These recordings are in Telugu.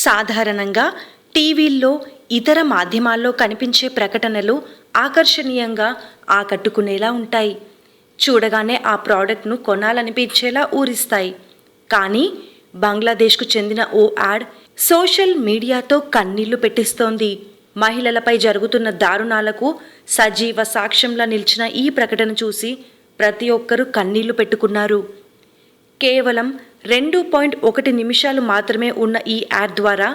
సాధారణంగా టీవీల్లో ఇతర మాధ్యమాల్లో కనిపించే ప్రకటనలు ఆకర్షణీయంగా ఆకట్టుకునేలా ఉంటాయి. చూడగానే ఆ ప్రోడక్ట్ను కొనాలనిపించేలా ఊరిస్తాయి. కానీ బంగ్లాదేశ్కు చెందిన ఓ యాడ్ సోషల్ మీడియాతో కన్నీళ్లు పెట్టిస్తోంది. మహిళలపై జరుగుతున్న దారుణాలకు సజీవ సాక్ష్యంలా నిలిచిన ఈ ప్రకటన చూసి ప్రతి ఒక్కరూ కన్నీళ్లు పెట్టుకున్నారు. కేవలం 2.1 నిమిషాలు మాత్రమే ఉన్న ఈ యాడ్ ద్వారా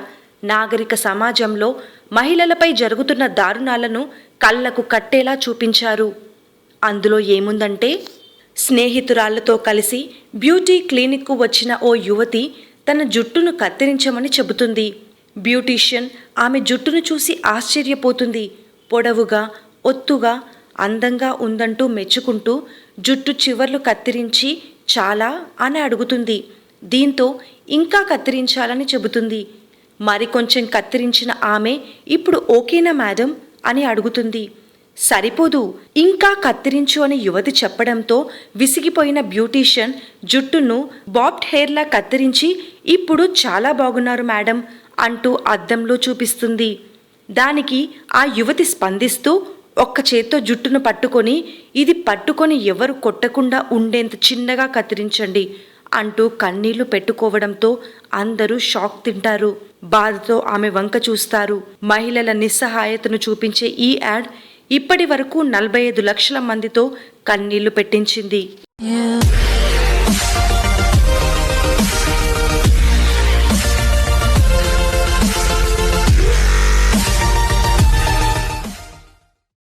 నాగరిక సమాజంలో మహిళలపై జరుగుతున్న దారుణాలను కళ్లకు కట్టేలా చూపించారు. అందులో ఏముందంటే, స్నేహితురాళ్లతో కలిసి బ్యూటీ క్లినిక్కు వచ్చిన ఓ యువతి తన జుట్టును కత్తిరించమని చెబుతుంది. బ్యూటీషియన్ ఆమె జుట్టును చూసి ఆశ్చర్యపోతుంది. పొడవుగా, ఒత్తుగా, అందంగా ఉందంటూ మెచ్చుకుంటూ జుట్టు చివర్లు కత్తిరించి చాలా అని అడుగుతుంది. దీంతో ఇంకా కత్తిరించాలని చెబుతుంది. మరికొంచెం కత్తిరించిన ఆమె ఇప్పుడు ఓకేనా మేడం అని అడుగుతుంది. సరిపోదు, ఇంకా కత్తిరించు అని యువతి చెప్పడంతో విసిగిపోయిన బ్యూటీషియన్ జుట్టును బాబ్డ్ హెయిర్లా కత్తిరించి ఇప్పుడు చాలా బాగున్నారు మేడం అంటూ అద్దంలో చూపిస్తుంది. దానికి ఆ యువతి స్పందిస్తూ ఒక్క చేత్తో జుట్టును పట్టుకొని, ఇది పట్టుకొని ఎవరు కొట్టకుండా ఉండేంత చిన్నగా కత్తిరించండి అంటూ కన్నీళ్లు పెట్టుకోవడంతో అందరూ షాక్ తింటారు. బాధతో ఆమె వంక చూస్తారు. మహిళల నిస్సహాయతను చూపించే ఈ యాడ్ ఇప్పటి వరకు 45 లక్షల మందితో కన్నీళ్లు పెట్టించింది.